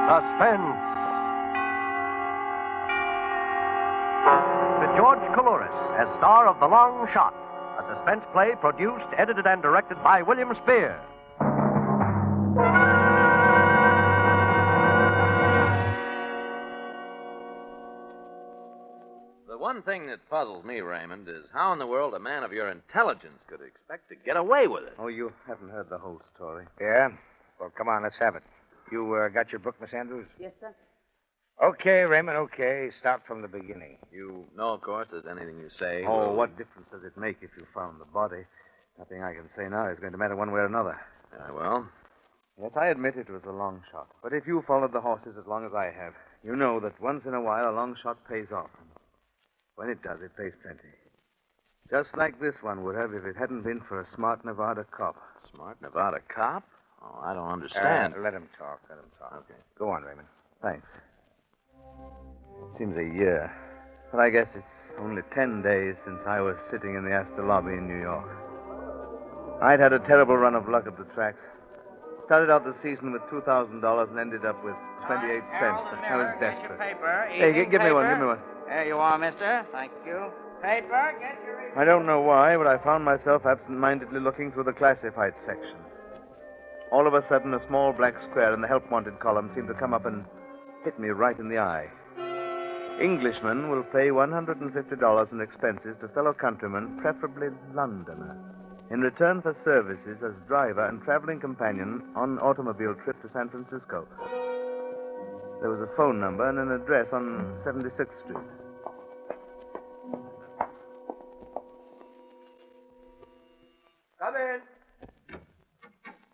Suspense. With George COULOURIS as star of The Long Shot, a suspense play produced, edited, and directed by William Spear. The one thing that puzzles me, Raymond, is how in the world a man of your intelligence could expect to get away with it. Oh, you haven't heard the whole story. Yeah? Well, come on, let's have it. You got your book, Miss Andrews? Yes, sir. Okay, Raymond, okay. Start from the beginning. You know, of course, that anything you say... Oh, what difference does it make if you found the body? Nothing I can say now is going to matter one way or another. Well? Yes, I admit it was a long shot. But if you followed the horses as long as I have, you know that once in a while a long shot pays off. When it does, it pays plenty. Just like this one would have if it hadn't been for a smart Nevada cop. Smart Nevada cop? Oh, I don't understand. Let him talk. Okay. Go on, Raymond. Thanks. Seems a year. But I guess it's only 10 days since I was sitting in the Astor lobby in New York. I'd had a terrible run of luck at the tracks. Started out the season with $2,000 and ended up with 28 cents. I was desperate. Hey, give me one. There you are, mister. Thank you. Paper, get your... I don't know why, but I found myself absent-mindedly looking through the classified section. All of a sudden, a small black square in the help wanted column seemed to come up and hit me right in the eye. Englishman will pay $150 in expenses to fellow countryman, preferably Londoner, in return for services as driver and traveling companion on automobile trip to San Francisco. There was a phone number and an address on 76th Street. Come in.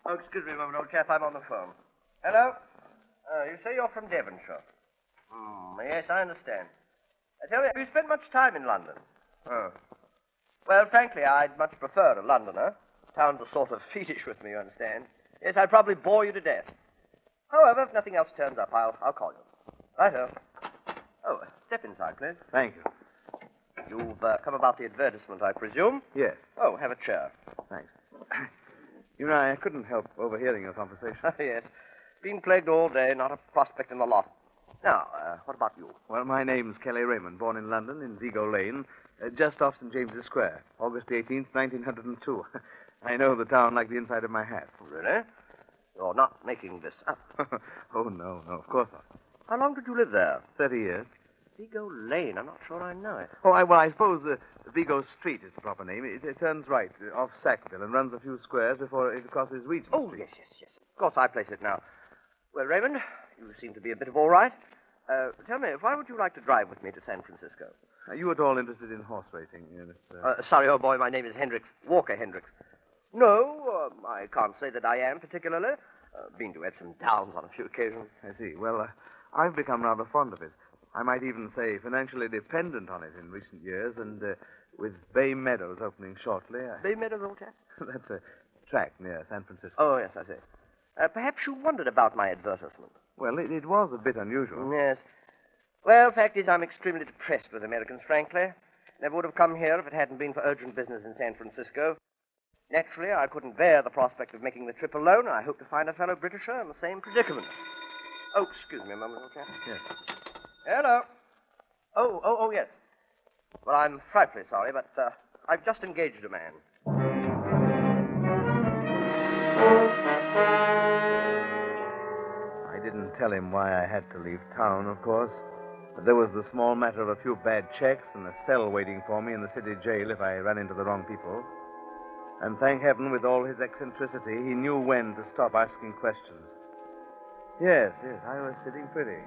Oh, excuse me a moment, old chap. I'm on the phone. Hello? You say you're from Devonshire. Yes, I understand. Tell me, have you spent much time in London? Oh. Well, frankly, I'd much prefer a Londoner. Towns are sort of fiendish with me, you understand. Yes, I'd probably bore you to death. However, if nothing else turns up, I'll call you. Righto. Oh, step inside, please. Thank you. You've come about the advertisement, I presume? Yes. Oh, have a chair. Thanks. You know, I couldn't help overhearing your conversation. Yes. Been plagued all day, not a prospect in the lot. Now, what about you? Well, my name's Kelly Raymond, born in London, in Vigo Lane, just off St. James's Square, August 18th, 1902. I know the town like the inside of my hat. Really? You're not making this up. Oh, no, of course not. How long did you live there? 30 years. Vigo Lane. I'm not sure I know it. Oh, I suppose Vigo Street is the proper name. It turns right off Sackville and runs a few squares before it crosses Regent Street. Yes. Of course, I place it now. Well, Raymond, you seem to be a bit of all right. Tell me, why would you like to drive with me to San Francisco? Are you at all interested in horse racing, Mr. Sorry, old boy, my name is Hendricks. Walker Hendricks. No, I can't say that I am particularly. Been to Epsom Downs on a few occasions. I see. Well, I've become rather fond of it. I might even say financially dependent on it in recent years, and with Bay Meadows opening shortly... Bay Meadows, old chap? That's a track near San Francisco. Oh, yes, I see. Perhaps you wondered about my advertisement. Well, it was a bit unusual. Yes. Well, fact is, I'm extremely depressed with Americans, frankly. Never would have come here if it hadn't been for urgent business in San Francisco. Naturally, I couldn't bear the prospect of making the trip alone. I hope to find a fellow Britisher in the same predicament. Oh, excuse me a moment, old chap. Yes. Hello. Oh, yes. Well, I'm frightfully sorry, but I've just engaged a man. I didn't tell him why I had to leave town, of course. But there was the small matter of a few bad checks and a cell waiting for me in the city jail if I ran into the wrong people. And thank heaven, with all his eccentricity, he knew when to stop asking questions. Yes, I was sitting pretty.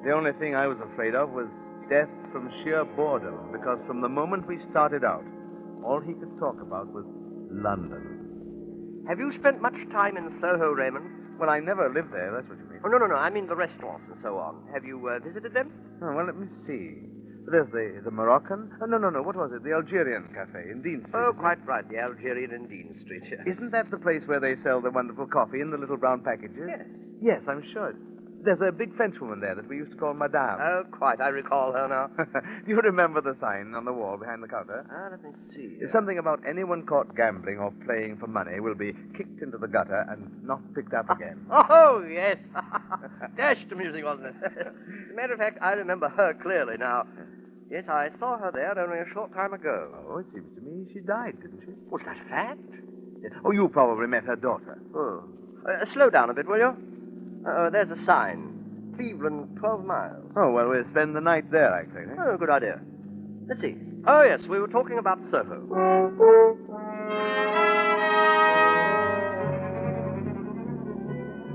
The only thing I was afraid of was death from sheer boredom, because from the moment we started out, all he could talk about was London. Have you spent much time in Soho, Raymond? Well, I never lived there, that's what you mean. Oh, no. I mean the restaurants and so on. Have you visited them? Oh, well, let me see. There's the Moroccan. Oh, no. What was it? The Algerian Cafe in Dean Street. Oh, quite right. The Algerian in Dean Street, yes. Isn't that the place where they sell the wonderful coffee in the little brown packages? Yes. Yes, I'm sure. There's a big Frenchwoman there that we used to call Madame. Oh, quite. I recall her now. Do you remember the sign on the wall behind the counter? Let me see. It's something about anyone caught gambling or playing for money will be kicked into the gutter and not picked up again. Oh, yes. Dashed amusing, wasn't it? As a matter of fact, I remember her clearly now. Yes, I saw her there only a short time ago. Oh, it seems to me she died, didn't she? Was that a fact? Oh, you probably met her daughter. Oh. Slow down a bit, will you? There's a sign. Cleveland, 12 miles. Oh, well, we'll spend the night there, I think. Oh, good idea. Let's see. Oh, yes, we were talking about Soho.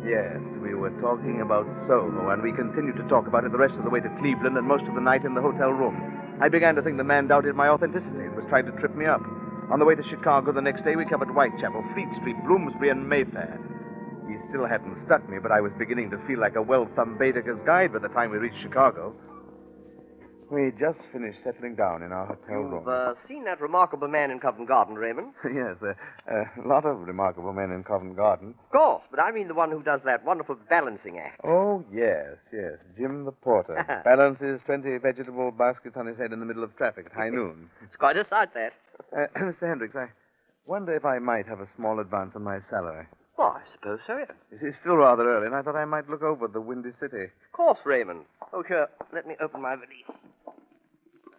Yes, we were talking about Soho, and we continued to talk about it the rest of the way to Cleveland and most of the night in the hotel room. I began to think the man doubted my authenticity and was trying to trip me up. On the way to Chicago the next day, we covered Whitechapel, Fleet Street, Bloomsbury, and Mayfair. He still hadn't struck me, but I was beginning to feel like a well-thumbed Baedeker's guide by the time we reached Chicago. We just finished settling down in our hotel room. You've seen that remarkable man in Covent Garden, Raymond? Yes, a lot of remarkable men in Covent Garden. Of course, but I mean the one who does that wonderful balancing act. Oh, yes. Jim the porter. Balances 20 vegetable baskets on his head in the middle of traffic at high noon. It's quite a sight, that. Mr. Hendricks, I wonder if I might have a small advance on my salary. Well, I suppose so, yes. It's still rather early, and I thought I might look over the Windy City. Of course, Raymond. Oh, sure. Let me open my valise.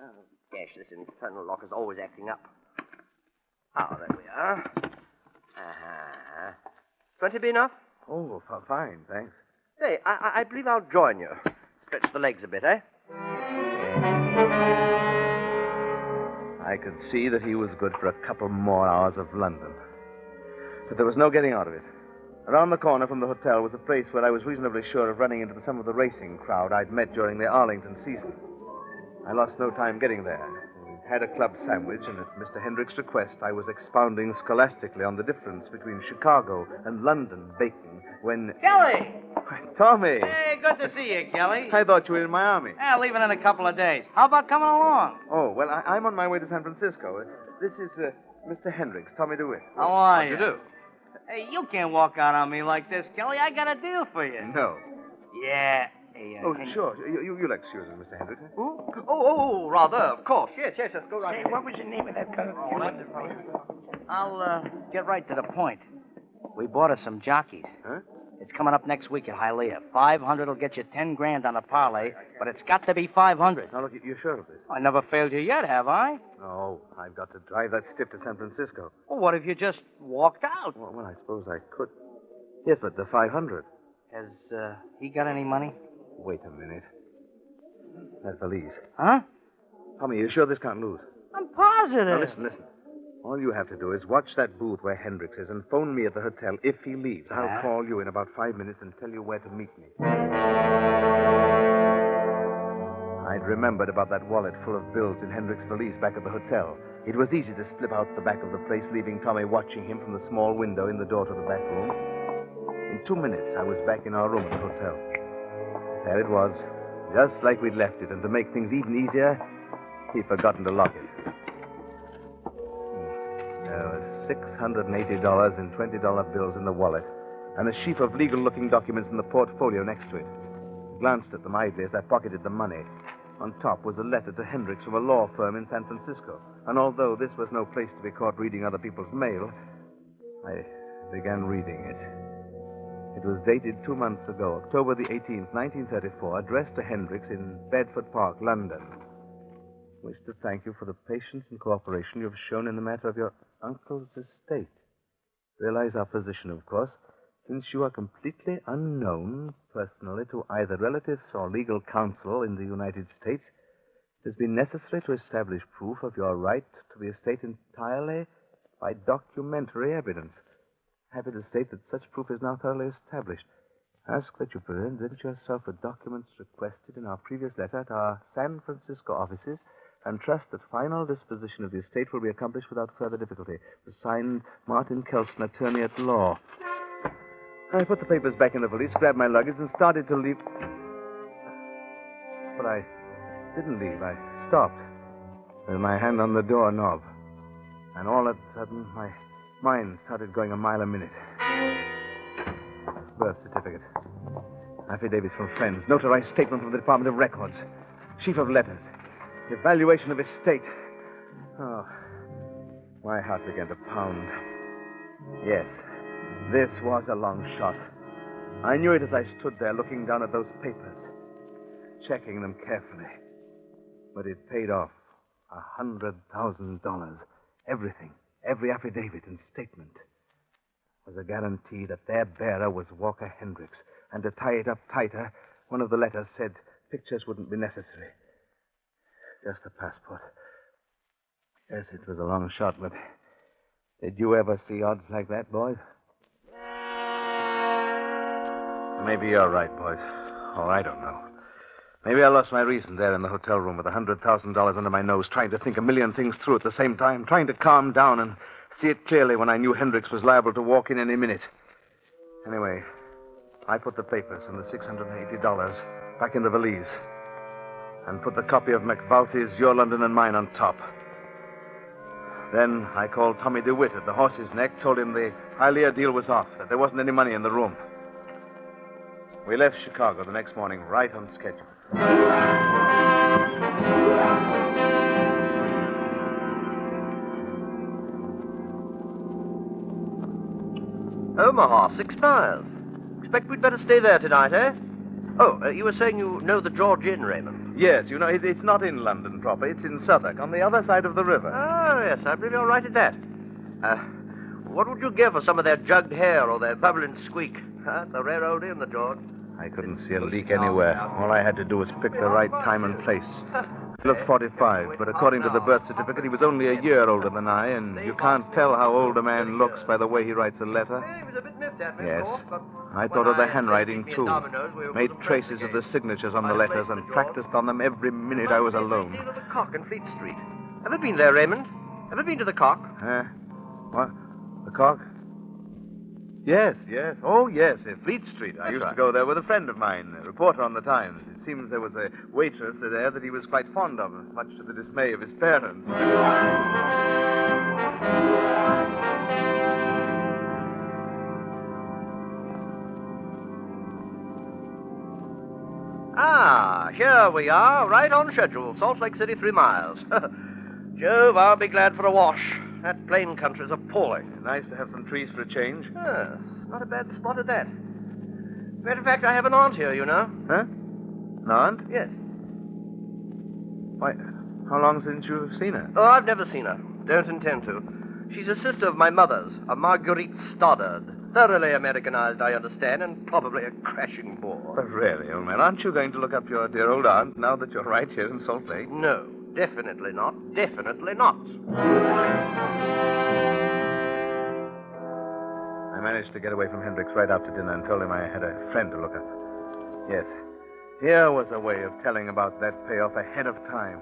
Oh, gosh, this infernal lock is always acting up. Ah, there we are. 20 be enough? Oh, fine, thanks. Say, I believe I'll join you. Stretch the legs a bit, eh? I could see that he was good for a couple more hours of London. But there was no getting out of it. Around the corner from the hotel was a place where I was reasonably sure of running into some of the racing crowd I'd met during the Arlington season. I lost no time getting there. We had a club sandwich, and at Mr. Hendricks' request, I was expounding scholastically on the difference between Chicago and London bacon when... Kelly! Tommy! Hey, good to see you, Kelly. I thought you were in Miami. Yeah, leaving in a couple of days. How about coming along? Oh, well, I'm on my way to San Francisco. This is Mr. Hendricks, Tommy DeWitt. How are you? How do you do? Hey, you can't walk out on me like this, Kelly. I got a deal for you. No. Yeah. Hey, Oh, can you- sure. You'll excuse us, Mr. Hendricks. Who? Oh, rather, of course. Yes, go right ahead. What was the name of that car? I'll get right to the point. We bought us some jockeys. Huh? It's coming up next week at Hialeah. 500 will get you 10 grand on a parlay, but it's got to be 500. Now, look, you're sure of this? I never failed you yet, have I? No, I've got to drive that stiff to San Francisco. Well, what if you just walked out? Well, I suppose I could. Yes, but the 500. Has he got any money? Wait a minute. That valise. Huh? Tommy, you sure this can't lose? I'm positive. Now, listen. All you have to do is watch that booth where Hendricks is and phone me at the hotel if he leaves. I'll call you in about 5 minutes and tell you where to meet me. I'd remembered about that wallet full of bills in Hendricks' valise back at the hotel. It was easy to slip out the back of the place, leaving Tommy watching him from the small window in the door to the back room. In 2 minutes, I was back in our room at the hotel. There it was, just like we'd left it, and to make things even easier, he'd forgotten to lock it. There was $680 in $20 bills in the wallet, and a sheaf of legal-looking documents in the portfolio next to it. Glanced at them idly as I pocketed the money. On top was a letter to Hendricks from a law firm in San Francisco, and although this was no place to be caught reading other people's mail, I began reading it. It was dated 2 months ago, October the 18th, 1934, addressed to Hendricks in Bedford Park, London. Wish to thank you for the patience and cooperation you have shown in the matter of your uncle's estate. Realize our position, of course. Since you are completely unknown personally to either relatives or legal counsel in the United States, it has been necessary to establish proof of your right to the estate entirely by documentary evidence. Happy to state that such proof is now thoroughly established. Ask that you present yourself with documents requested in our previous letter at our San Francisco offices, and trust that final disposition of the estate will be accomplished without further difficulty. Signed, Martin Kelson, attorney at law. I put the papers back in the valise, grabbed my luggage, and started to leave. But I didn't leave. I stopped with my hand on the doorknob. And all of a sudden, my mind started going a mile a minute. Birth certificate. Affidavits from friends. Notarized statement from the Department of Records. Sheaf of letters. Evaluation of estate. Oh, my heart began to pound. Yes, this was a long shot. I knew it as I stood there looking down at those papers, checking them carefully. But it paid off. $100,000. Everything, every affidavit and statement, was a guarantee that their bearer was Walker Hendricks. And to tie it up tighter, one of the letters said pictures wouldn't be necessary. Just a passport. Yes, it was a long shot, but did you ever see odds like that, boys? Maybe you're right, boys. Oh, I don't know. Maybe I lost my reason there in the hotel room with $100,000 under my nose, trying to think a million things through at the same time, trying to calm down and see it clearly when I knew Hendricks was liable to walk in any minute. Anyway, I put the papers and the $680 back in the valise and put the copy of McValty's Your London and Mine on top. Then I called Tommy DeWitt at the Horse's Neck, told him the Hialeah deal was off, that there wasn't any money in the room. We left Chicago the next morning right on schedule. Omaha, 6 miles. Expect we'd better stay there tonight, eh? Oh, you were saying you know the George Inn, Raymond? Yes, you know, it's not in London proper. It's in Southwark, on the other side of the river. Oh, yes, I believe you're right at that. What would you give for some of their jugged hair or their bubbling squeak? It's a rare old inn, the George. I couldn't see a leak anywhere. All I had to do was pick the right time and place. He looked 45, but according to the birth certificate, he was only a year older than I, and you can't tell how old a man looks by the way he writes a letter. Yes, I thought of the handwriting, too. Made traces of the signatures on the letters and practiced on them every minute I was alone. The Cock in Fleet Street. Ever been there, Raymond? Ever been to the Cock? What? The Cock? Yes. Oh, yes, at Fleet Street. I used to go there with a friend of mine, a reporter on the Times. It seems there was a waitress there that he was quite fond of, much to the dismay of his parents. Ah, here we are, right on schedule. Salt Lake City, 3 miles. Jove, I'll be glad for a wash. That plain country's appalling. Nice to have some trees for a change. Yes, not a bad spot at that. Matter of fact, I have an aunt here, you know. Huh? An aunt? Yes. Why, how long since you've seen her? Oh, I've never seen her. Don't intend to. She's a sister of my mother's, a Marguerite Stoddard. Thoroughly Americanized, I understand, and probably a crashing bore. But really, old man, aren't you going to look up your dear old aunt now that you're right here in Salt Lake? No, definitely not. Definitely not. I managed to get away from Hendricks right after dinner and told him I had a friend to look up. Yes, here was a way of telling about that payoff ahead of time.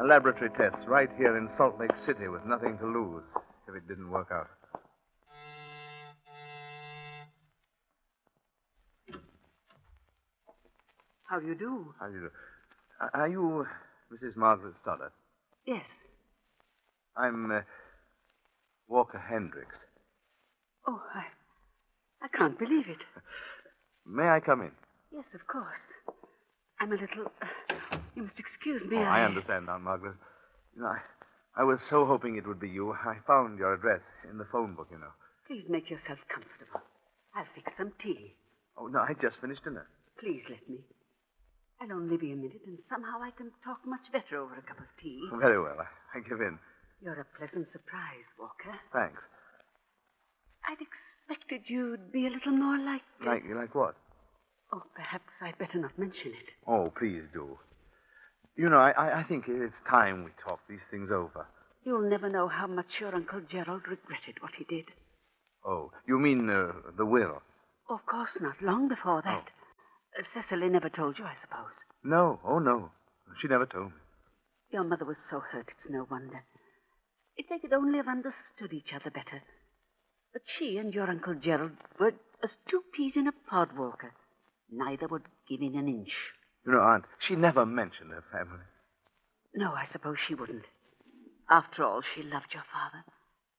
A laboratory test right here in Salt Lake City with nothing to lose if it didn't work out. How do you do? How do you do? Are you Mrs. Margaret Stoddard? Yes. I'm Walker Hendricks. Oh, I can't believe it. May I come in? Yes, of course. I'm a little... you must excuse me. I understand, Aunt Margaret. You know, I was so hoping it would be you. I found your address in the phone book, you know. Please make yourself comfortable. I'll fix some tea. Oh, no, I just finished dinner. Please let me. I'll only be a minute, and somehow I can talk much better over a cup of tea. Very well. I give in. You're a pleasant surprise, Walker. Thanks. I'd expected you'd be a little more like... Like what? Oh, perhaps I'd better not mention it. Oh, please do. You know, I think it's time we talk these things over. You'll never know how much your Uncle Gerald regretted what he did. Oh, you mean the will? Oh, of course not. Long before that. Oh. Cecily never told you, I suppose. No. Oh, no. She never told me. Your mother was so hurt, it's no wonder. If they could only have understood each other better. But she and your Uncle Gerald were as 2 peas in a pod, Walker. Neither would give in an inch. You know, Aunt, she never mentioned her family. No, I suppose she wouldn't. After all, she loved your father,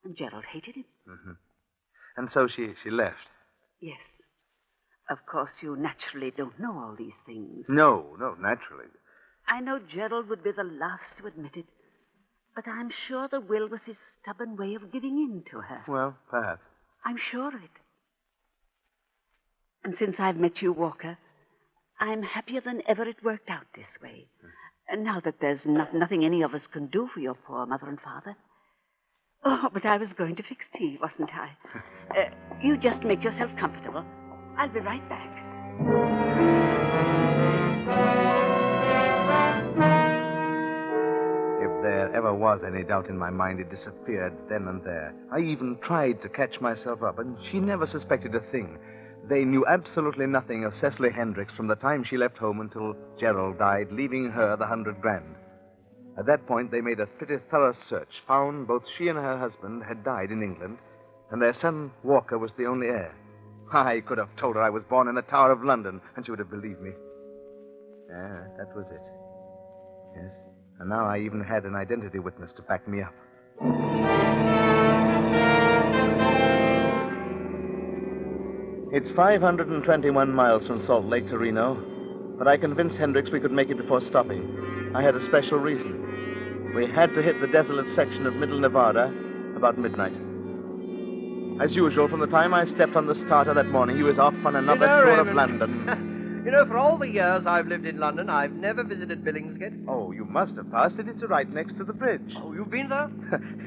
and Gerald hated him. Mm-hmm. And so she left. Yes. Of course, you naturally don't know all these things. No, naturally. I know Gerald would be the last to admit it, but I'm sure the will was his stubborn way of giving in to her. Well, perhaps. I'm sure of it. And since I've met you, Walker, I'm happier than ever it worked out this way. And now that there's nothing any of us can do for your poor mother and father. Oh, but I was going to fix tea, wasn't I? You just make yourself comfortable. I'll be right back. If there ever was any doubt in my mind, it disappeared then and there. I even tried to catch myself up, and she never suspected a thing. They knew absolutely nothing of Cecily Hendricks from the time she left home until Gerald died, leaving her the $100,000. At that point, they made a pretty thorough search, found both she and her husband had died in England, and their son, Walker, was the only heir. I could have told her I was born in the Tower of London, and she would have believed me. Yeah, that was it. Yes, and now I even had an identity witness to back me up. It's 521 miles from Salt Lake to Reno, but I convinced Hendricks we could make it before stopping. I had a special reason. We had to hit the desolate section of Middle Nevada about midnight. As usual, from the time I stepped on the starter that morning, he was off on another tour of London. You know, for all the years I've lived in London, I've never visited Billingsgate. Oh, you must have passed it. It's right next to the bridge. Oh, you've been there?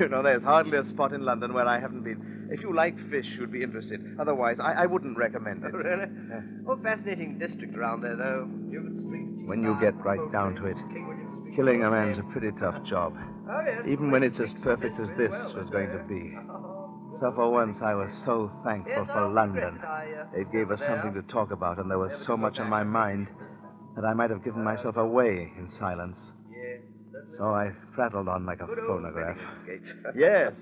You know, there's hardly a spot in London where I haven't been. If you like fish, you'd be interested. Otherwise, I wouldn't recommend it. Oh, really? Oh, fascinating district around there, though. When you get right down to it, killing a man's a pretty tough job. Oh, yes. Even when it's as perfect as this was going to be. So for once, I was so thankful for London. It gave us something to talk about, and there was so much on my mind that I might have given myself away in silence. So I prattled on like a phonograph. Yes.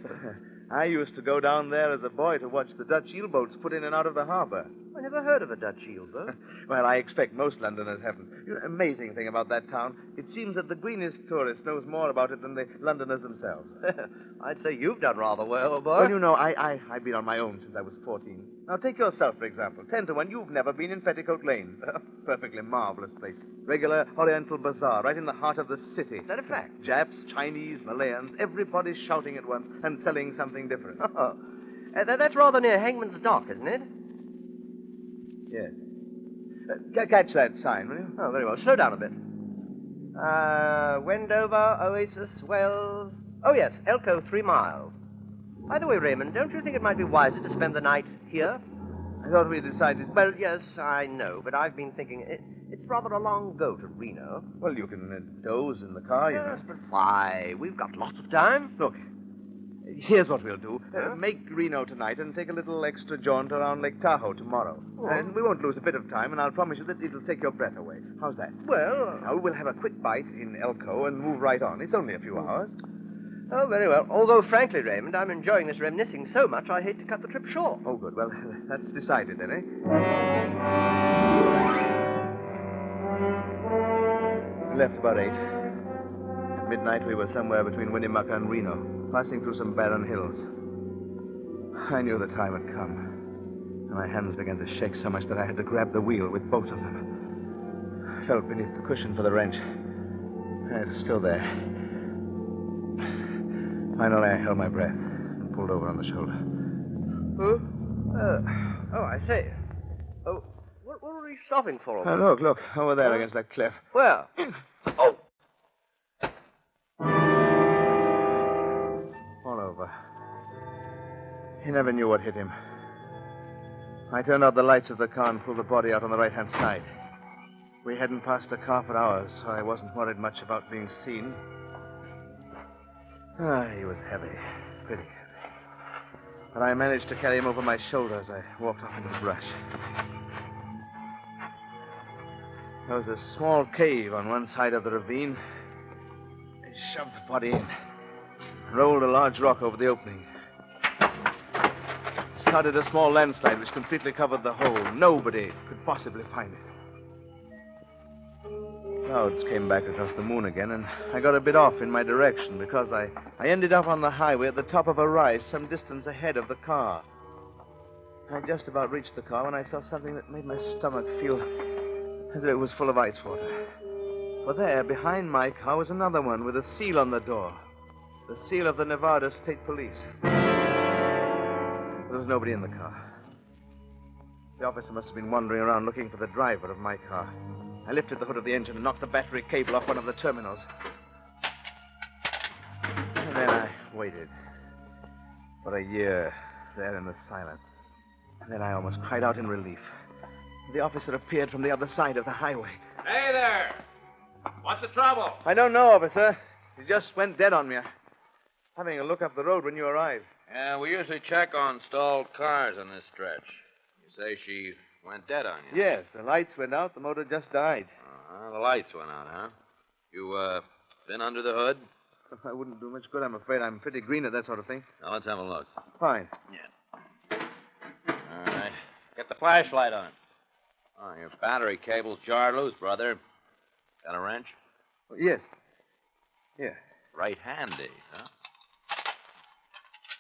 I used to go down there as a boy to watch the Dutch eel-boats put in and out of the harbor. I never heard of a Dutch eel-boat. Well, I expect most Londoners haven't. You know, amazing thing about that town, it seems that the greenest tourist knows more about it than the Londoners themselves. I'd say you've done rather well, boy. Well, you know, I've been on my own since I was 14. Now, take yourself, for example. 10 to 1, you've never been in Petticoat Lane. Perfectly marvelous place. Regular Oriental bazaar, right in the heart of the city. Is that a fact? Japs, Chinese, Malayans, everybody shouting at once and selling something different. Oh. That's rather near Hangman's Dock, isn't it? Yes. Catch that sign, will you? Oh, very well. Slow down a bit. Wendover, Oasis, Wells. Oh, yes, Elko, 3 miles. By the way, Raymond, don't you think it might be wiser to spend the night here? I thought we decided... Well, yes, I know, but I've been thinking it's rather a long go to Reno. Well, you can doze in the car, you know. Yes, but why? We've got lots of time. Look, here's what we'll do. Make Reno tonight and take a little extra jaunt around Lake Tahoe tomorrow. Oh. And we won't lose a bit of time, and I'll promise you that it'll take your breath away. How's that? Well... Now, we'll have a quick bite in Elko and move right on. It's only a few hours. Oh, very well. Although, frankly, Raymond, I'm enjoying this reminiscing so much, I hate to cut the trip short. Oh, good. Well, that's decided then, eh? We left about 8. At midnight, we were somewhere between Winnemucca and Reno, passing through some barren hills. I knew the time had come, and my hands began to shake so much that I had to grab the wheel with both of them. I felt beneath the cushion for the wrench. It was still there. Finally, I held my breath and pulled over on the shoulder. Oh, I say. Oh, what were we stopping for? Look, over there against that cliff. Where? Oh! All over. He never knew what hit him. I turned out the lights of the car and pulled the body out on the right-hand side. We hadn't passed a car for hours, so I wasn't worried much about being seen. He was heavy, pretty heavy. But I managed to carry him over my shoulder as I walked off into the brush. There was a small cave on one side of the ravine. I shoved the body in, rolled a large rock over the opening. Started a small landslide which completely covered the hole. Nobody could possibly find it. Clouds came back across the moon again, and I got a bit off in my direction because I ended up on the highway at the top of a rise some distance ahead of the car. I just about reached the car when I saw something that made my stomach feel as if it was full of ice water. For there, behind my car, was another one with a seal on the door. The seal of the Nevada State Police. There was nobody in the car. The officer must have been wandering around looking for the driver of my car. I lifted the hood of the engine and knocked the battery cable off one of the terminals. And then I waited for a year there in the silence. And then I almost cried out in relief. The officer appeared from the other side of the highway. Hey there! What's the trouble? I don't know, officer. He just went dead on me. Having a look up the road when you arrived. Yeah, we usually check on stalled cars on this stretch. You say she went dead on you? Yes, the lights went out. The motor just died. The lights went out, huh? You, been under the hood? I wouldn't do much good, I'm afraid. I'm pretty green at that sort of thing. Now, let's have a look. Fine. Yeah. All right. Get the flashlight on. Oh, your battery cable's jarred loose, brother. Got a wrench? Yes. Yeah. Right handy, huh?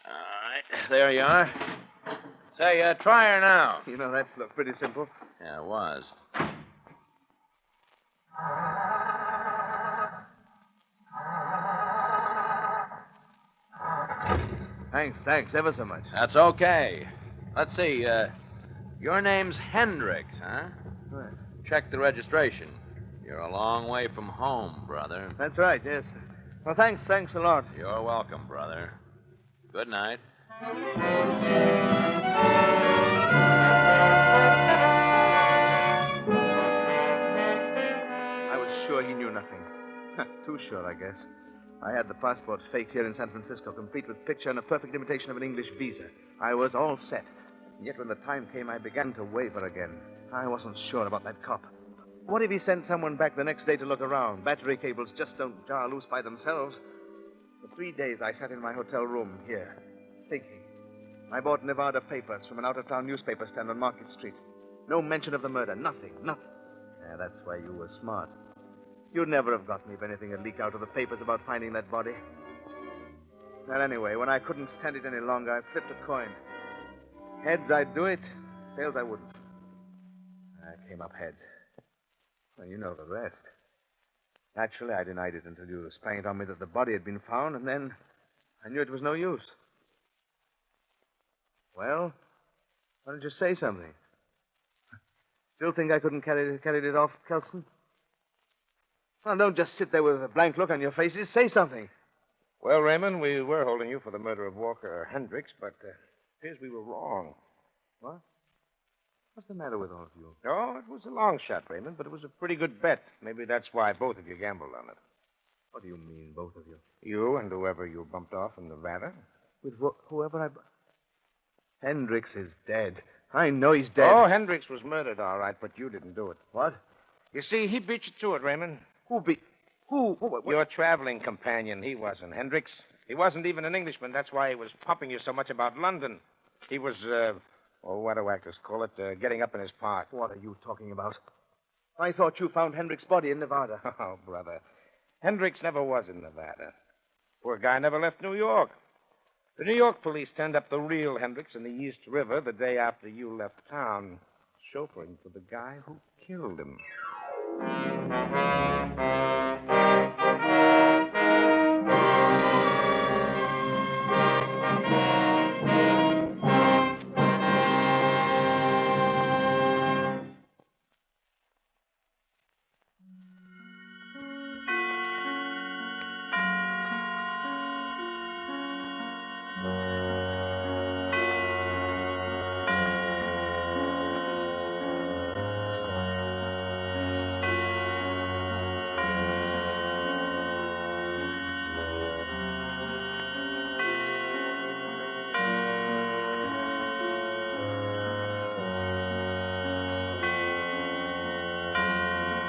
All right. There you are. Say, try her now. You know, that looked pretty simple. Yeah, it was. Thanks ever so much. That's okay. Let's see, your name's Hendricks, huh? Right. Check the registration. You're a long way from home, brother. That's right, yes. Well, thanks a lot. You're welcome, brother. Good night. I was sure he knew nothing. Too sure, I guess. I had the passport faked here in San Francisco, complete with picture and a perfect imitation of an English visa. I was all set. And yet when the time came, I began to waver again. I wasn't sure about that cop. What if he sent someone back the next day to look around? Battery cables just don't jar loose by themselves. For 3 days, I sat in my hotel room here, thinking. I bought Nevada papers from an out-of-town newspaper stand on Market Street. No mention of the murder. Nothing. Yeah, that's why you were smart. You'd never have got me if anything had leaked out of the papers about finding that body. Well, anyway, when I couldn't stand it any longer, I flipped a coin. Heads, I'd do it. Tails, I wouldn't. I came up heads. Well, you know the rest. Naturally, I denied it until you sprang it on me that the body had been found, and then I knew it was no use. Well, why don't you say something? Still think I couldn't carry it off, Kelson? Well, don't just sit there with a blank look on your faces. Say something. Well, Raymond, we were holding you for the murder of Walker Hendricks, but appears we were wrong. What? What's the matter with all of you? No, it was a long shot, Raymond, but it was a pretty good bet. Maybe that's why both of you gambled on it. What do you mean, both of you? You and whoever you bumped off in Nevada. With whoever I... Hendricks is dead. I know he's dead. Oh, Hendricks was murdered, all right, but you didn't do it. What? You see, he beat you to it, Raymond. Who? What? Your traveling companion. He wasn't Hendricks. He wasn't even an Englishman. That's why he was pumping you so much about London. He was, what do actors call it? Getting up in his part. What are you talking about? I thought you found Hendricks' body in Nevada. Oh, brother. Hendricks never was in Nevada. Poor guy never left New York. The New York police turned up the real Hendricks in the East River the day after you left town, chauffeuring for the guy who killed him.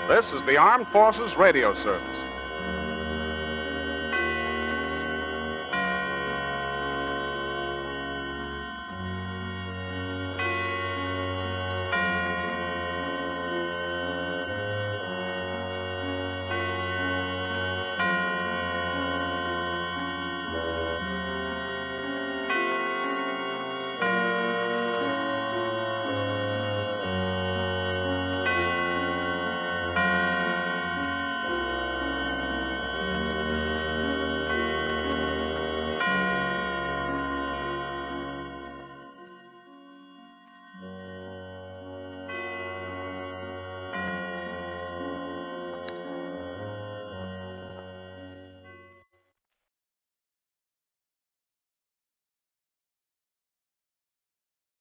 This is the Armed Forces Radio Service.